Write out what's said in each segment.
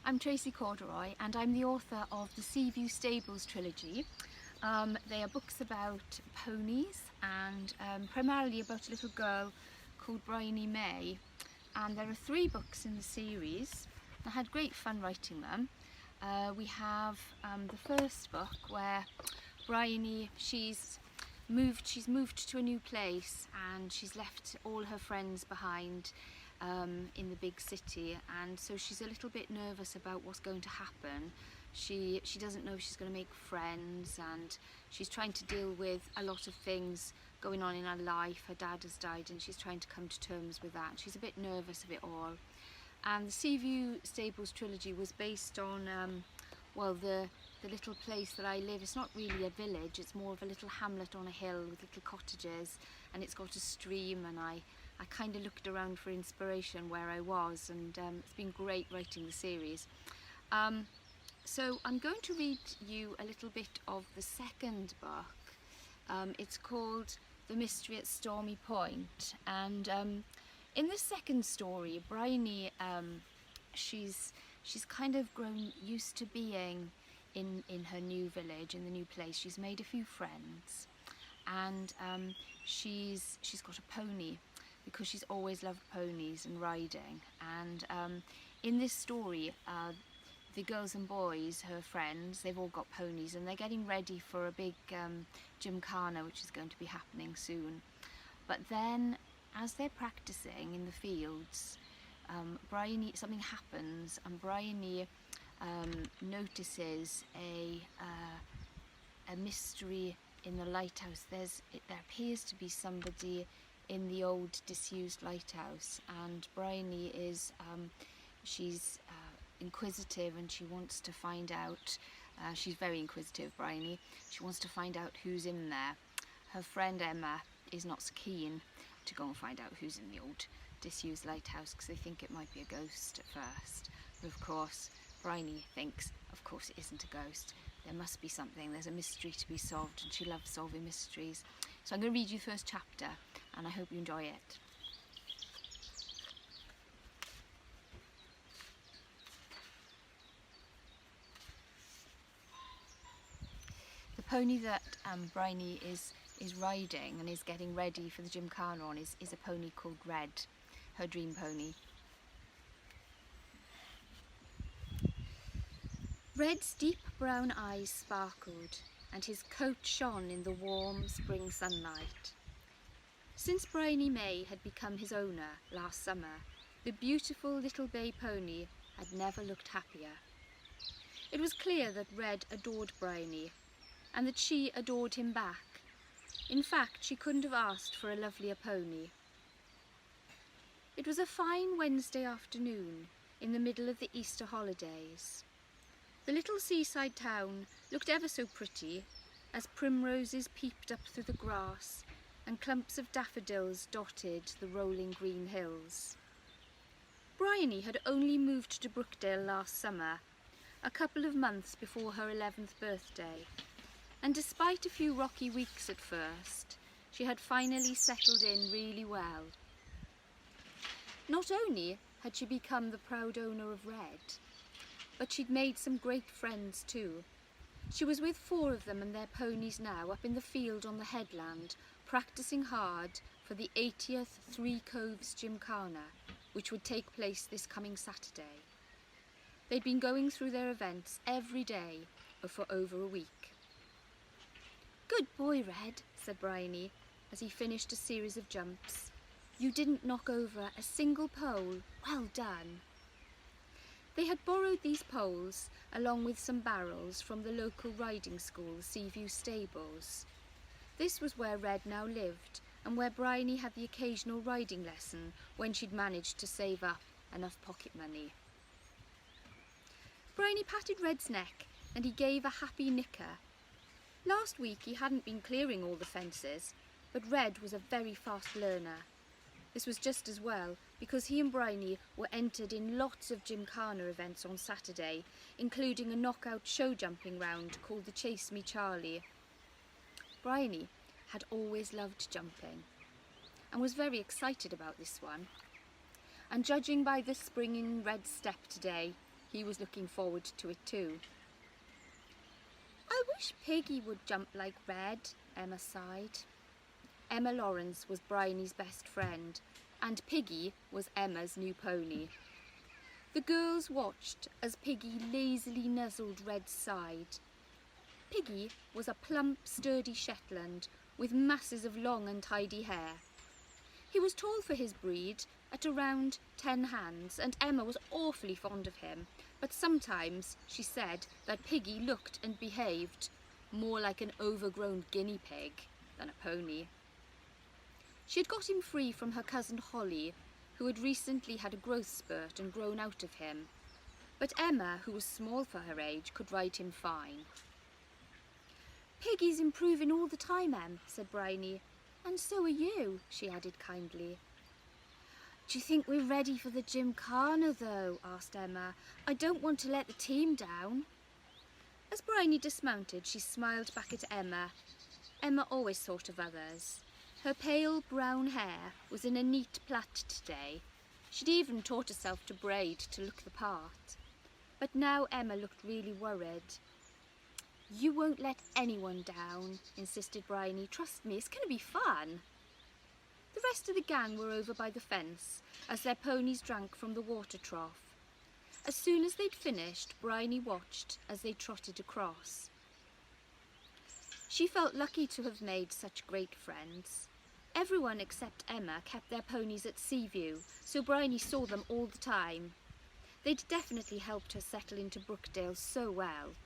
I'm Tracey Corderoy and I'm the author of the Seaview Stables trilogy. They are books about ponies and primarily about a little girl called Bryony May. And there are 3 books in the series. I had great fun writing them. We have the first book where Bryony, she's moved to a new place and she's left all her friends behind in the big city, and so she's a little bit nervous about what's going to happen. She doesn't know if she's going to make friends, and she's trying to deal with a lot of things going on in her life. Her dad has died and she's trying to come to terms with that. She's a bit nervous of it all. And the Seaview Stables trilogy was based on well, the little place that I live. It's not really a village, it's more of a little hamlet on a hill with little cottages, and it's got a stream, and I kind of looked around for inspiration where I was, and it's been great writing the series. So I'm going to read you a little bit of the second book. It's called The Mystery at Stormy Point, and in the second story, Bryony, she's kind of grown used to being in her new village, in the new place. She's made a few friends, and she's got a pony, because she's always loved ponies and riding. And in this story, the girls and boys, her friends, they've all got ponies and they're getting ready for a big gymkhana which is going to be happening soon. But then, as they're practicing in the fields, something happens, and Bryony notices a mystery in the lighthouse. There appears to be somebody in the old disused lighthouse, and Bryony is she's inquisitive, and she wants to find out. She's very inquisitive, Bryony. She wants to find out who's in there. Her friend Emma is not so keen to go and find out who's in the old disused lighthouse, because they think it might be a ghost at first. But of course, Bryony thinks, of course it isn't a ghost. There must be something. There's a mystery to be solved, and she loves solving mysteries. So I'm going to read you the first chapter, and I hope you enjoy it. The pony that Bryony is riding and is getting ready for the gymkhana on is a pony called Red, her dream pony. Red's deep brown eyes sparkled, and his coat shone in the warm spring sunlight. Since Bryony May had become his owner last summer, the beautiful little bay pony had never looked happier. It was clear that Red adored Bryony, and that she adored him back. In fact, she couldn't have asked for a lovelier pony. It was a fine Wednesday afternoon in the middle of the Easter holidays. The little seaside town looked ever so pretty as primroses peeped up through the grass and clumps of daffodils dotted the rolling green hills. Bryony had only moved to Brookdale last summer, a couple of months before her 11th birthday, and despite a few rocky weeks at first, she had finally settled in really well. Not only had she become the proud owner of Red, but she'd made some great friends too. She was with 4 of them and their ponies now up in the field on the headland, practicing hard for the 80th Three Coves Gymkhana, which would take place this coming Saturday. They'd been going through their events every day for over a week. "Good boy, Red," said Bryony, as he finished a series of jumps. "You didn't knock over a single pole. Well done." They had borrowed these poles, along with some barrels, from the local riding school, Seaview Stables. This was where Red now lived, and where Bryony had the occasional riding lesson when she'd managed to save up enough pocket money. Bryony patted Red's neck, and he gave a happy nicker. Last week he hadn't been clearing all the fences, but Red was a very fast learner. This was just as well, because he and Bryony were entered in lots of gymkhana events on Saturday, including a knockout show jumping round called the Chase Me Charlie. Bryony had always loved jumping, and was very excited about this one. And judging by the spring in Red's step today, He was looking forward to it too. "I wish Piggy would jump like Red," Emma sighed. Emma Lawrence was Bryony's best friend, and Piggy was Emma's new pony. The girls watched as Piggy lazily nuzzled Red's side. Piggy was a plump, sturdy Shetland with masses of long and tidy hair. He was tall for his breed, at around 10 hands, and Emma was awfully fond of him, but sometimes she said that Piggy looked and behaved more like an overgrown guinea pig than a pony. She had got him free from her cousin Holly, who had recently had a growth spurt and grown out of him, but Emma, who was small for her age, could ride him fine. "Piggy's improving all the time, Em," said Bryony. "And so are you," she added kindly. "Do you think we're ready for the gymkhana, though?" asked Emma. "I don't want to let the team down." As Bryony dismounted, she smiled back at Emma. Emma always thought of others. Her pale brown hair was in a neat plait today. She'd even taught herself to braid to look the part. But now Emma looked really worried. "You won't let anyone down," insisted Bryony. "Trust me, it's going to be fun." The rest of the gang were over by the fence as their ponies drank from the water trough. As soon as they'd finished, Bryony watched as they trotted across. She felt lucky to have made such great friends. Everyone except Emma kept their ponies at Seaview, so Bryony saw them all the time. They'd definitely helped her settle into Brookdale so well.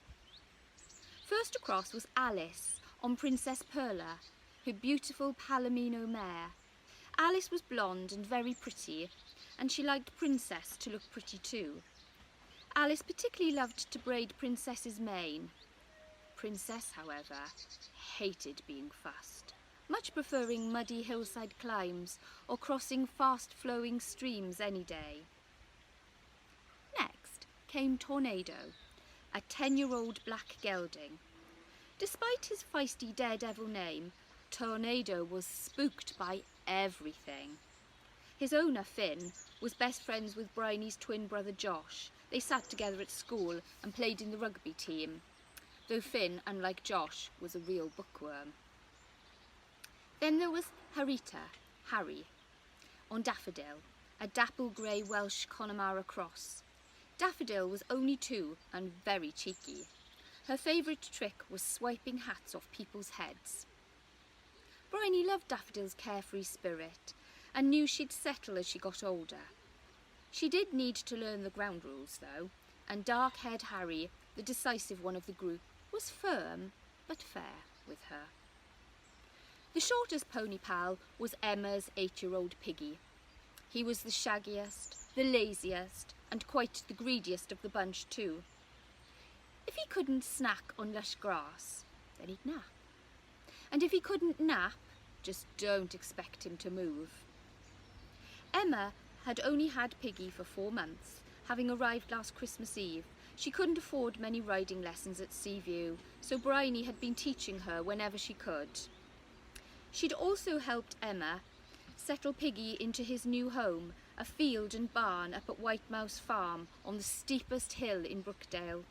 First across was Alice on Princess Perla, her beautiful Palomino mare. Alice was blonde and very pretty, and she liked Princess to look pretty too. Alice particularly loved to braid Princess's mane. Princess, however, hated being fussed, much preferring muddy hillside climbs or crossing fast-flowing streams any day. Next came Tornado, a 10-year-old black gelding. Despite his feisty daredevil name, Tornado was spooked by everything. His owner, Finn, was best friends with Bryony's twin brother Josh. They sat together at school and played in the rugby team, though Finn, unlike Josh, was a real bookworm. Then there was Harry, on Daffodil, a dapple grey Welsh Connemara cross. Daffodil was only 2 and very cheeky. Her favourite trick was swiping hats off people's heads. Bryony loved Daffodil's carefree spirit and knew she'd settle as she got older. She did need to learn the ground rules, though, and dark-haired Harry, the decisive one of the group, was firm but fair with her. The shortest pony pal was Emma's 8-year-old Piggy. He was the shaggiest, the laziest, and quite the greediest of the bunch too. If he couldn't snack on lush grass, then he'd nap. And if he couldn't nap, just don't expect him to move. Emma had only had Piggy for 4 months, having arrived last Christmas Eve. She couldn't afford many riding lessons at Seaview, so Bryony had been teaching her whenever she could. She'd also helped Emma settle Piggy into his new home, a field and barn up at White Mouse Farm on the steepest hill in Brookdale.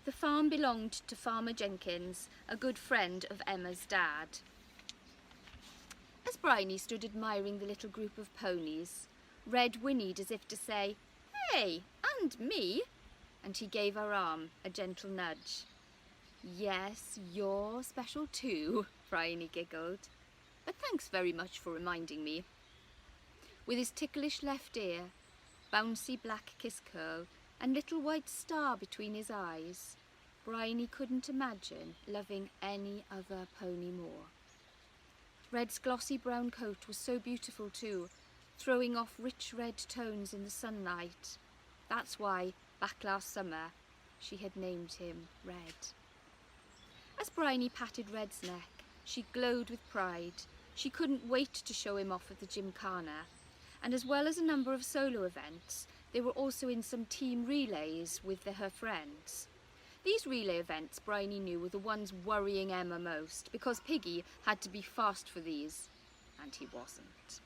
The farm belonged to Farmer Jenkins, a good friend of Emma's dad. As Bryony stood admiring the little group of ponies, Red whinnied as if to say, "Hey, and me," and he gave her arm a gentle nudge. "Yes, you're special too," Bryony giggled, "but thanks very much for reminding me." With his ticklish left ear, bouncy black kiss curl, and little white star between his eyes, Bryony couldn't imagine loving any other pony more. Red's glossy brown coat was so beautiful too, throwing off rich red tones in the sunlight. That's why, back last summer, she had named him Red. As Bryony patted Red's neck, she glowed with pride. She couldn't wait to show him off at the gymkhana, and as well as a number of solo events, they were also in some team relays with her friends. These relay events, Bryony knew, were the ones worrying Emma most, because Piggy had to be fast for these, and he wasn't.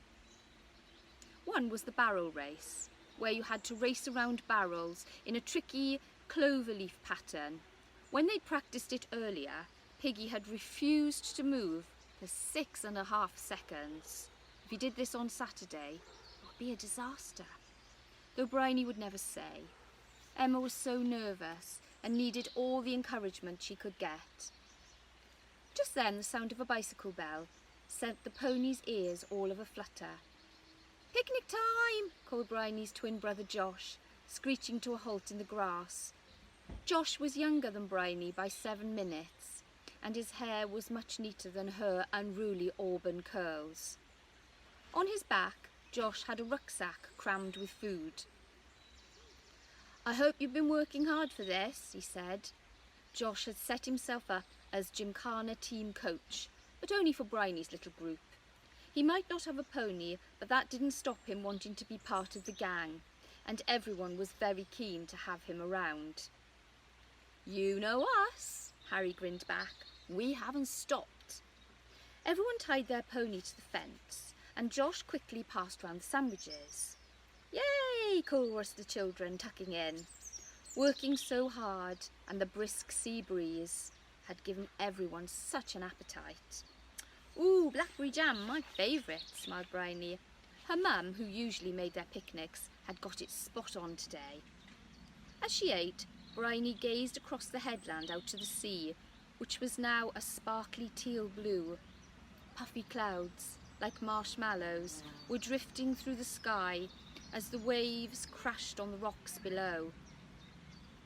One was the barrel race, where you had to race around barrels in a tricky cloverleaf pattern. When they'd practiced it earlier, Piggy had refused to move for 6.5 seconds. If he did this on Saturday, it would be a disaster. Though Bryony would never say. Emma was so nervous and needed all the encouragement she could get. Just then the sound of a bicycle bell sent the pony's ears all of a flutter. "Picnic time!" called Bryony's twin brother Josh, screeching to a halt in the grass. Josh was younger than Bryony by 7 minutes, and his hair was much neater than her unruly auburn curls. On his back, Josh had a rucksack crammed with food. "I hope you've been working hard for this," he said. Josh had set himself up as Gymkhana team coach, but only for Bryony's little group. He might not have a pony, but that didn't stop him wanting to be part of the gang, and everyone was very keen to have him around. "You know us," Harry grinned back. "We haven't stopped." Everyone tied their pony to the fence, and Josh quickly passed round the sandwiches. "Yay!" chorused the children, tucking in. Working so hard, and the brisk sea breeze had given everyone such an appetite. "Ooh, blackberry jam, my favourite," smiled Bryony. Her mum, who usually made their picnics, had got it spot on today. As she ate, Bryony gazed across the headland out to the sea, which was now a sparkly teal blue. Puffy clouds, like marshmallows, were drifting through the sky as the waves crashed on the rocks below.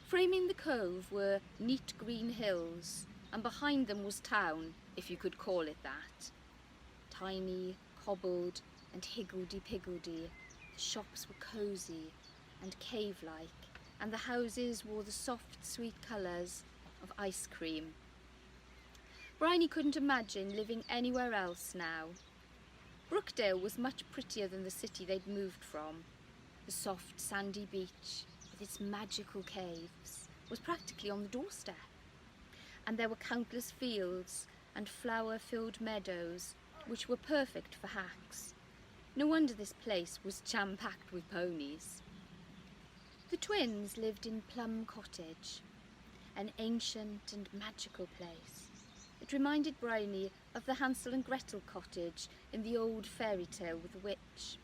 Framing the cove were neat green hills, and behind them was town, if you could call it that. Tiny, cobbled and higgledy-piggledy, the shops were cosy and cave-like, and the houses wore the soft, sweet colours of ice cream. Bryony couldn't imagine living anywhere else now. Brookdale was much prettier than the city they'd moved from. The soft, sandy beach, with its magical caves, was practically on the doorstep. And there were countless fields and flower-filled meadows, which were perfect for hacks. No wonder this place was jam-packed with ponies. The twins lived in Plum Cottage, an ancient and magical place. It reminded Bryony of the Hansel and Gretel cottage in the old fairy tale with the witch,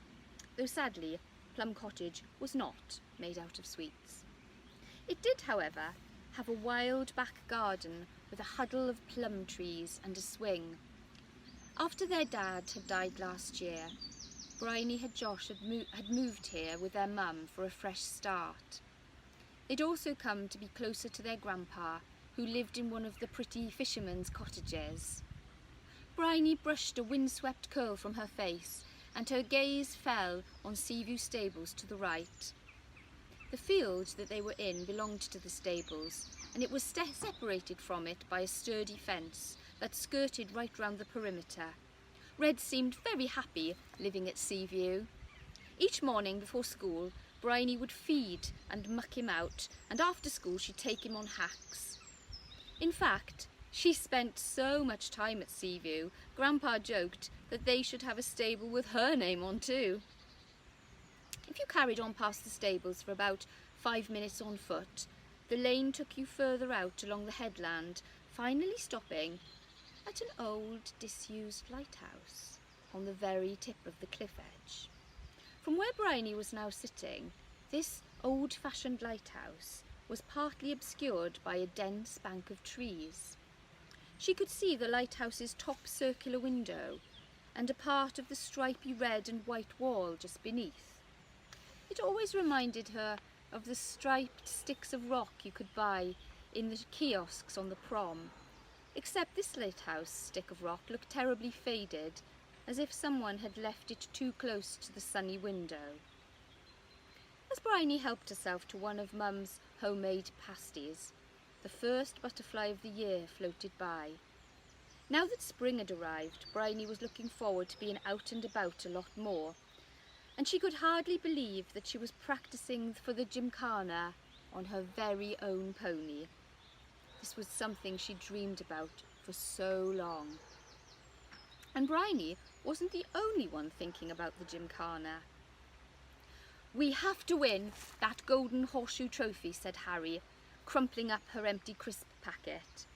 though sadly Plum Cottage was not made out of sweets. It did, however, have a wild back garden with a huddle of plum trees and a swing. After their dad had died last year, Bryony and Josh had moved here with their mum for a fresh start. They'd also come to be closer to their grandpa, who lived in one of the pretty fishermen's cottages. Bryony brushed a windswept curl from her face, and her gaze fell on Seaview Stables to the right. The field that they were in belonged to the stables, and it was separated from it by a sturdy fence that skirted right round the perimeter. Red seemed very happy living at Seaview. Each morning before school, Bryony would feed and muck him out, and after school she'd take him on hacks. In fact, she spent so much time at Seaview, Grandpa joked that they should have a stable with her name on too. If you carried on past the stables for about 5 minutes on foot, the lane took you further out along the headland, finally stopping at an old, disused lighthouse on the very tip of the cliff edge. From where Bryony was now sitting, this old-fashioned lighthouse was partly obscured by a dense bank of trees. She could see the lighthouse's top circular window and a part of the stripy red and white wall just beneath. It always reminded her of the striped sticks of rock you could buy in the kiosks on the prom, except this lighthouse stick of rock looked terribly faded, as if someone had left it too close to the sunny window. As Bryony helped herself to one of Mum's homemade pasties, the first butterfly of the year floated by. Now that spring had arrived, Bryony was looking forward to being out and about a lot more, and she could hardly believe that she was practicing for the Gymkhana on her very own pony. This was something she dreamed about for so long. And Bryony wasn't the only one thinking about the Gymkhana. "We have to win that golden horseshoe trophy," said Harry, crumpling up her empty crisp packet.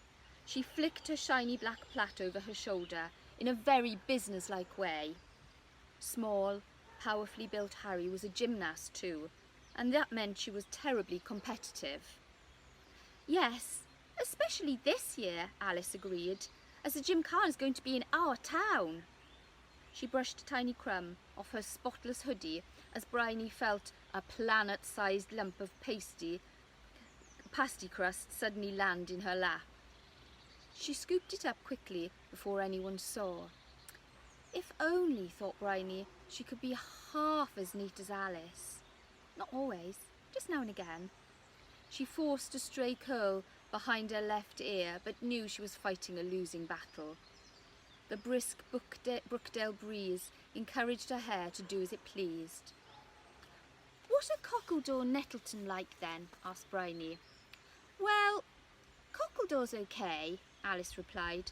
She flicked her shiny black plait over her shoulder in a very businesslike way. Small, powerfully built Harry was a gymnast too, and that meant she was terribly competitive. "Yes, especially this year," Alice agreed, "as the gymkhana is going to be in our town." She brushed a tiny crumb off her spotless hoodie as Bryony felt a planet-sized lump of pasty crust suddenly land in her lap. She scooped it up quickly before anyone saw. If only, thought Bryony, she could be half as neat as Alice. Not always, just now and again. She forced a stray curl behind her left ear, but knew she was fighting a losing battle. The brisk Brookdale breeze encouraged her hair to do as it pleased. "What are Cockledore and Nettleton like then?" asked Bryony. "Well, Cockledore's okay," Alice replied.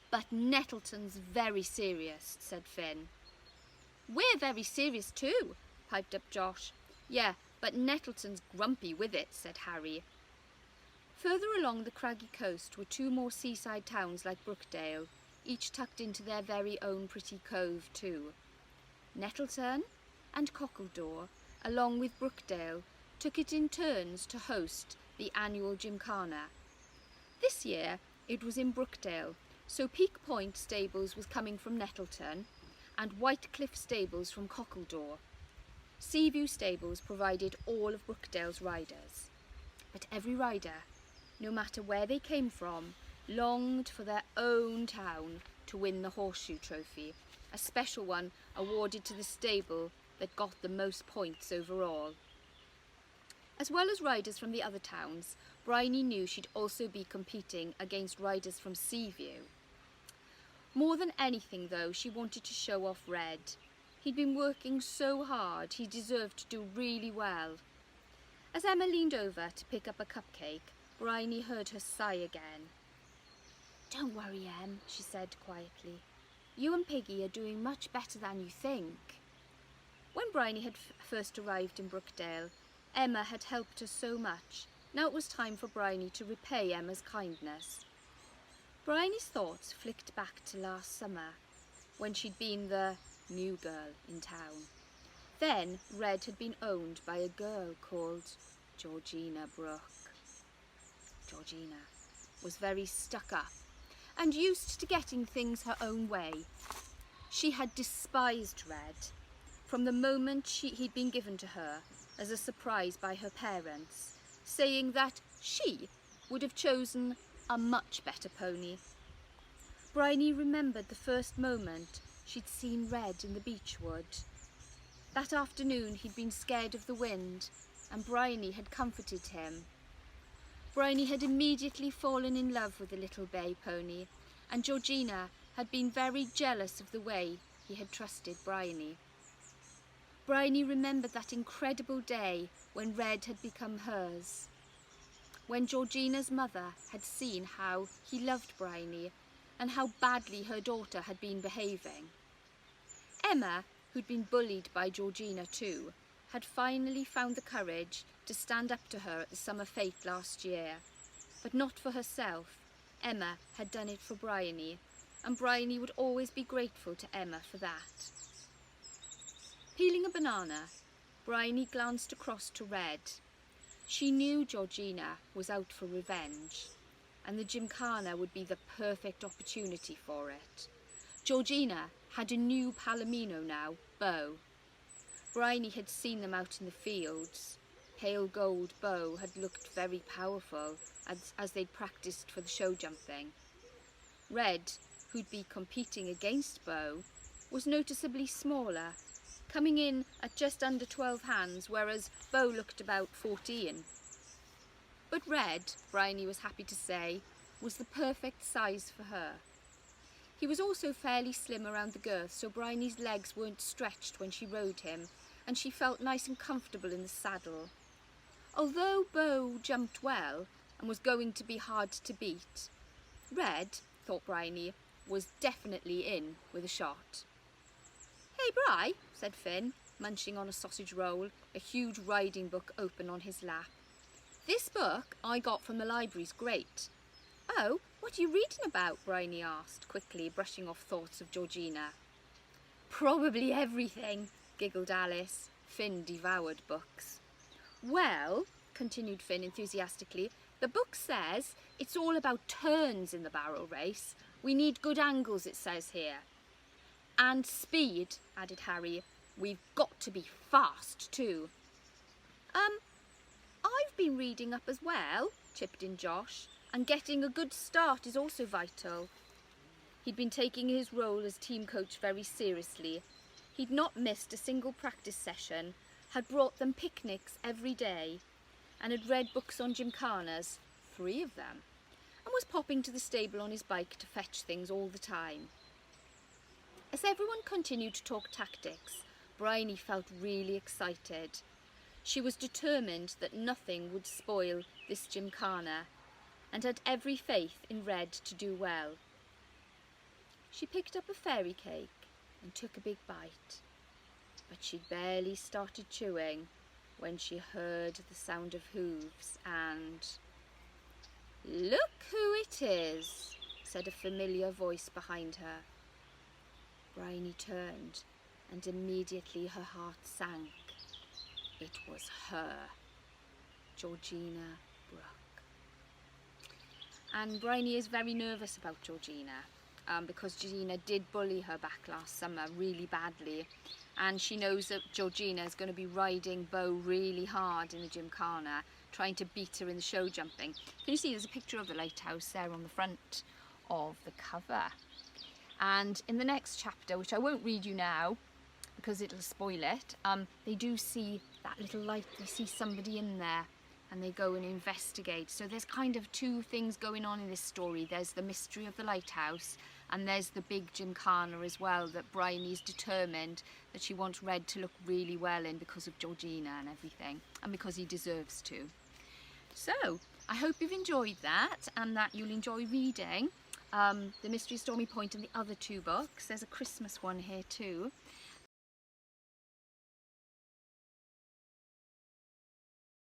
"But Nettleton's very serious," said Finn. "We're very serious too," piped up Josh. "Yeah, but Nettleton's grumpy with it," said Harry. Further along the craggy coast were two more seaside towns like Brookdale, each tucked into their very own pretty cove too. Nettleton and Cockledore, along with Brookdale, took it in turns to host the annual gymkhana. This year it was in Brookdale, so Peak Point Stables was coming from Nettleton and Whitecliff Stables from Cockledore. Seaview Stables provided all of Brookdale's riders, but every rider, no matter where they came from, longed for their own town to win the horseshoe trophy, a special one awarded to the stable that got the most points overall. As well as riders from the other towns, Bryony knew she'd also be competing against riders from Seaview. More than anything, though, she wanted to show off Red. He'd been working so hard, he deserved to do really well. As Emma leaned over to pick up a cupcake, Bryony heard her sigh again. "Don't worry, Em," she said quietly. "You and Piggy are doing much better than you think." When Bryony had first arrived in Brookdale, Emma had helped her so much. Now it was time for Bryony to repay Emma's kindness. Bryony's thoughts flicked back to last summer, when she'd been the new girl in town. Then Red had been owned by a girl called Georgina Brooke. Georgina was very stuck up and used to getting things her own way. She had despised Red from the moment he'd been given to her as a surprise by her parents, saying that she would have chosen a much better pony. Bryony remembered the first moment she'd seen Red in the beechwood. That afternoon he'd been scared of the wind, and Bryony had comforted him. Bryony had immediately fallen in love with the little bay pony, and Georgina had been very jealous of the way he had trusted Bryony. Bryony remembered that incredible day when Red had become hers, when Georgina's mother had seen how he loved Bryony and how badly her daughter had been behaving. Emma, who'd been bullied by Georgina too, had finally found the courage to stand up to her at the summer fete last year. But not for herself. Emma had done it for Bryony, and Bryony would always be grateful to Emma for that. Peeling a banana, Bryony glanced across to Red. She knew Georgina was out for revenge, and the gymkhana would be the perfect opportunity for it. Georgina had a new palomino now, Beau. Bryony had seen them out in the fields. Pale gold Beau had looked very powerful as they'd practiced for the show jumping. Red, who'd be competing against Beau, was noticeably smaller, coming in at just under 12 hands, whereas Beau looked about 14. But Red, Bryony was happy to say, was the perfect size for her. He was also fairly slim around the girth, so Bryony's legs weren't stretched when she rode him, and she felt nice and comfortable in the saddle. Although Beau jumped well and was going to be hard to beat, Red, thought Bryony, was definitely in with a shot. "Hey, Bry," said Finn, munching on a sausage roll, a huge riding book open on his lap. "This book I got from the library's great." "Oh, what are you reading about?" Bryony asked, quickly brushing off thoughts of Georgina. "Probably everything," giggled Alice. Finn devoured books. "Well," continued Finn enthusiastically, "the book says it's all about turns in the barrel race. We need good angles, it says here." "And speed," added Harry. "We've got to be fast too." I've been reading up as well," chipped in Josh, "and getting a good start is also vital." He'd been taking his role as team coach very seriously. He'd not missed a single practice session, had brought them picnics every day, and had read books on gymkhanas, 3 of them, and was popping to the stable on his bike to fetch things all the time. As everyone continued to talk tactics, Bryony felt really excited. She was determined that nothing would spoil this gymkhana, and had every faith in Red to do well. She picked up a fairy cake and took a big bite, but she'd barely started chewing when she heard the sound of hooves and... "Look who it is," said a familiar voice behind her. Bryony turned, and immediately her heart sank. It was her, Georgina Brooke. And Bryony is very nervous about Georgina, because Georgina did bully her back last summer really badly, and she knows that Georgina is going to be riding Bo really hard in the gymkhana, trying to beat her in the show jumping. Can you see there's a picture of the lighthouse there on the front of the cover? And in the next chapter, which I won't read you now because it'll spoil it, they do see that little light, they see somebody in there, and they go and investigate. So there's kind of 2 things going on in this story. There's the mystery of the lighthouse, and there's the big gymkhana as well that Bryony's determined that she wants Red to look really well in because of Georgina and everything, and because he deserves to. So I hope you've enjoyed that, and that you'll enjoy reading The Mystery of Stormy Point and the other 2 books. There's a Christmas one here too.